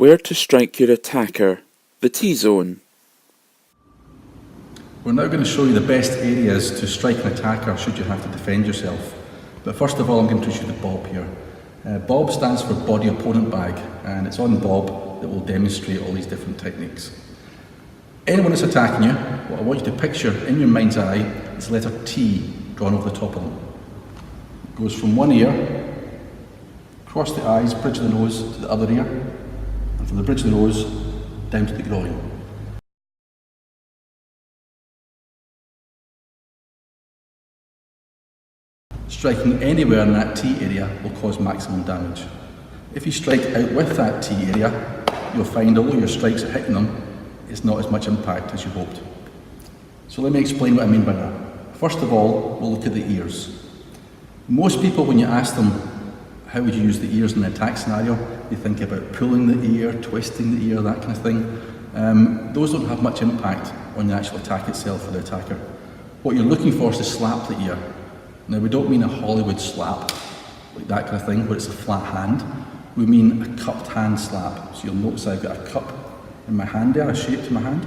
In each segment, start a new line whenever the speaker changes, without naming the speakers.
Where to strike your attacker, the T-zone.
We're now going to show you the best areas to strike an attacker should you have to defend yourself. But first of all, I'm going to introduce you to Bob here. Bob stands for Body Opponent Bag, and it's on Bob that will demonstrate all these different techniques. Anyone that's attacking you, what I want you to picture in your mind's eye is the letter T drawn over the top of them. It goes from one ear, across the eyes, bridge of the nose to the other ear, and from the bridge of the nose down to the groin. Striking anywhere in that T area will cause maximum damage. If you strike out with that T area, you'll find although your strikes are hitting them, it's not as much impact as you hoped. So let me explain what I mean by that. First of all, we'll look at the ears. Most people, when you ask them how would you use the ears in an attack scenario, they think about pulling the ear, twisting the ear, that kind of thing. Those don't have much impact on the actual attack itself for the attacker. What you're looking for is to slap the ear. Now, we don't mean a Hollywood slap, like that kind of thing, where it's a flat hand. We mean a cupped hand slap. So you'll notice I've got a cup in my hand there, a shape to my hand.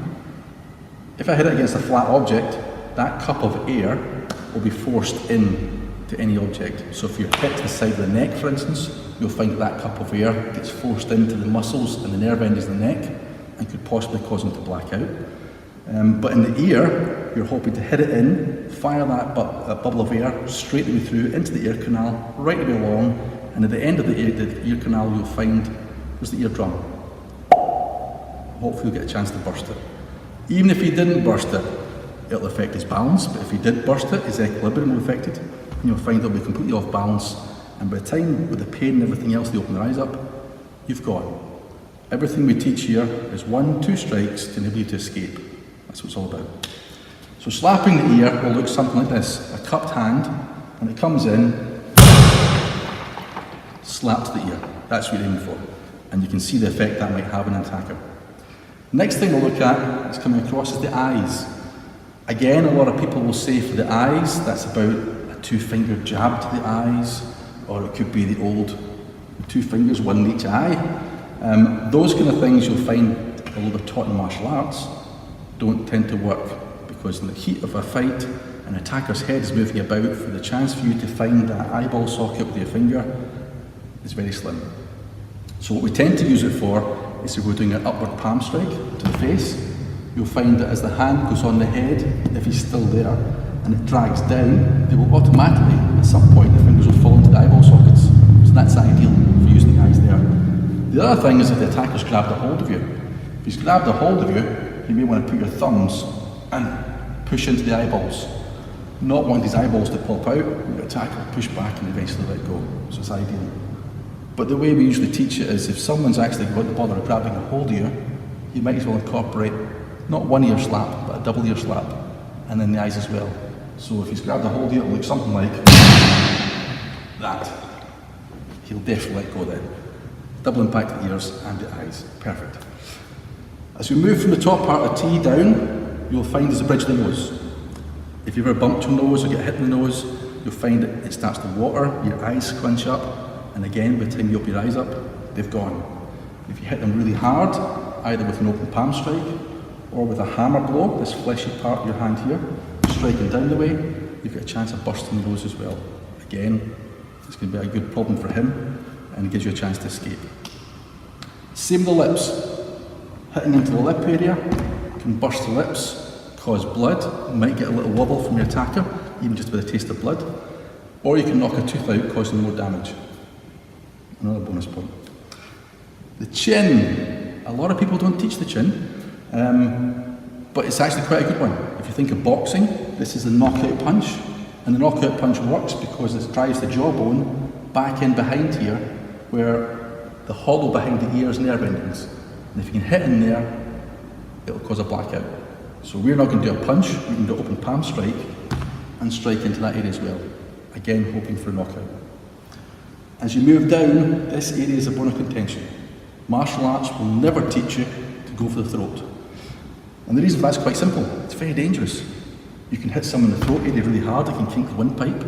If I hit it against a flat object, that cup of air will be forced in to any object. So if you're hit to the side of the neck, for instance, you'll find that that cup of air gets forced into the muscles and the nerve endings of the neck and could possibly cause them to black out. But in the ear, you're hoping to hit it in, fire that bubble of air straight the way through into the ear canal, right the way along, and at the end of the ear canal you'll find there's the eardrum. Hopefully you'll get a chance to burst it. Even if you didn't burst it, it'll affect his balance, but if you did burst it, his equilibrium will be affected, and you'll find it'll be completely off balance, and by the time, with the pain and everything else, they open their eyes up, you've gone. Everything we teach here is 1-2 strikes to enable you to escape. That's what it's all about. So slapping the ear will look something like this, a cupped hand, and it comes in, slaps the ear. That's what you're aiming for. And you can see the effect that might have on an attacker. Next thing we'll look at is coming across is the eyes. Again, a lot of people will say for the eyes, that's about a 2-finger jab to the eyes, or it could be the old 2 fingers, 1 in each eye. Those kind of things you'll find, although they're taught in martial arts, don't tend to work because in the heat of a fight, an attacker's head is moving about, for the chance for you to find that eyeball socket with your finger is very slim. So what we tend to use it for is if we're doing an upward palm strike to the face, you'll find that as the hand goes on the head, if he's still there, and it drags down, they will automatically, at some point, the fingers will fall into the eyeball sockets. So that's ideal for using the eyes there. The other thing is if the attacker's grabbed a hold of you. If he's grabbed a hold of you, you may want to put your thumbs and push into the eyeballs. Not want these eyeballs to pop out, your attacker will push back and eventually let go. So it's ideal. But the way we usually teach it is if someone's actually got the bother of grabbing a hold of you, you might as well incorporate not 1 ear slap, but a double ear slap, and then the eyes as well. So if he's grabbed a hold of you, it'll look something like that. He'll definitely let go then. Double impact of the ears and the eyes. Perfect. As we move from the top part of T down, you'll find there's a bridge of the nose. If you've ever bumped your nose or get hit in the nose, you'll find it starts to water, your eyes scrunch up, and again, by the time you open your eyes up, they've gone. If you hit them really hard, either with an open palm strike or with a hammer blow, this fleshy part of your hand here, striking down the way, you've got a chance of bursting the nose as well. Again, it's going to be a good problem for him, and it gives you a chance to escape. Same with the lips. Hitting into the lip area can burst the lips, cause blood, you might get a little wobble from your attacker, even just with a taste of blood, or you can knock a tooth out, causing more damage. Another bonus point. The chin. A lot of people don't teach the chin, but it's actually quite a good one. If you think of boxing, this is the knockout punch, and the knockout punch works because it drives the jawbone back in behind here, where the hollow behind the ear is nerve endings. And if you can hit in there, it'll cause a blackout. So we're not going to do a punch, we can do an open palm strike and strike into that area as well. Again, hoping for a knockout. As you move down, this area is a bone of contention. Martial arts will never teach you to go for the throat. And the reason for that's quite simple. It's very dangerous. You can hit someone in the throat area really hard, it can kink the windpipe.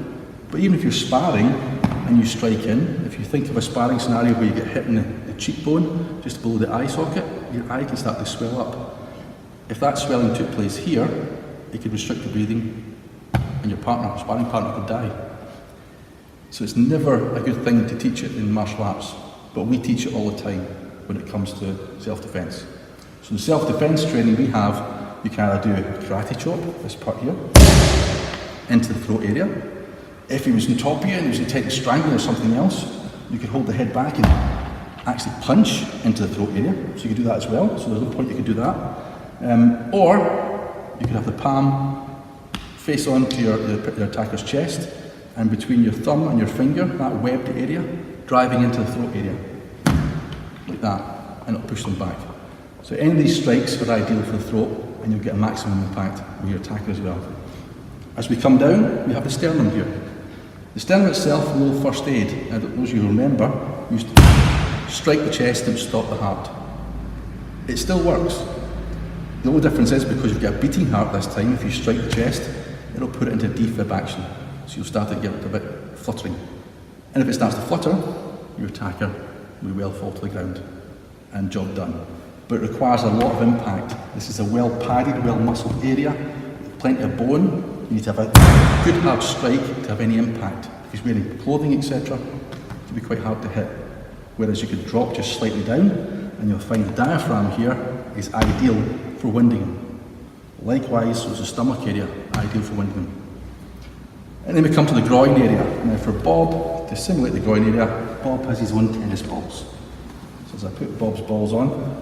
But even if you're sparring, and you strike in, if you think of a sparring scenario where you get hit in the cheekbone, just below the eye socket, your eye can start to swell up. If that swelling took place here, it could restrict the breathing, and your partner, sparring partner, could die. So it's never a good thing to teach it in martial arts, but we teach it all the time when it comes to self-defense. So the self-defense training we have, you can either do a karate chop, this part here, into the throat area. If he was on top of you and he was intending to strangle or something else, you could hold the head back and actually punch into the throat area. So you could do that as well. So there's no point you could do that. Or you could have the palm face on to your attacker's chest, and between your thumb and your finger, that webbed area, driving into the throat area, like that, and it'll push them back. So any of these strikes are ideal for the throat, and you'll get a maximum impact with your attacker as well. As we come down, we have the sternum here. The sternum itself, a little first aid. Now, those of you who remember, used to strike the chest and stop the heart. It still works. The only difference is because you've got a beating heart this time, if you strike the chest, it'll put it into defib action. So you'll start to get a bit fluttering. And if it starts to flutter, your attacker will well fall to the ground and job done. But it requires a lot of impact. This is a well padded, well muscled area, with plenty of bone. You need to have a good hard strike to have any impact. If he's wearing clothing, etc., it can be quite hard to hit. Whereas you could drop just slightly down, and you'll find the diaphragm here is ideal for winding him. Likewise, so is the stomach area, ideal for winding him. And then we come to the groin area. Now for Bob, to simulate the groin area, Bob has his own tennis balls. So as I put Bob's balls on,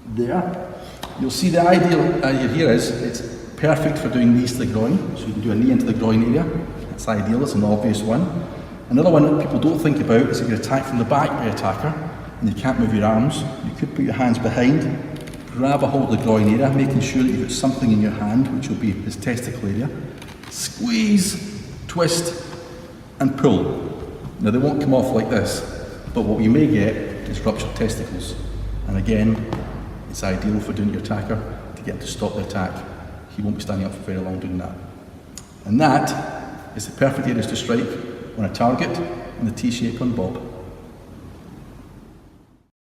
there, you'll see the idea here is it's perfect for doing knees to the groin. So you can do a knee into the groin area. That's ideal, it's an obvious one. Another one that people don't think about is if you're attacked from the back by an attacker and you can't move your arms, you could put your hands behind, grab a hold of the groin area, making sure that you've got something in your hand, which will be his testicle area. Squeeze, twist, and pull. Now they won't come off like this, but what you may get is ruptured testicles. And again, it's ideal for doing your attacker to get him to stop the attack. He won't be standing up for very long doing that. And that is the perfect areas to strike on a target in the T shape on Bob.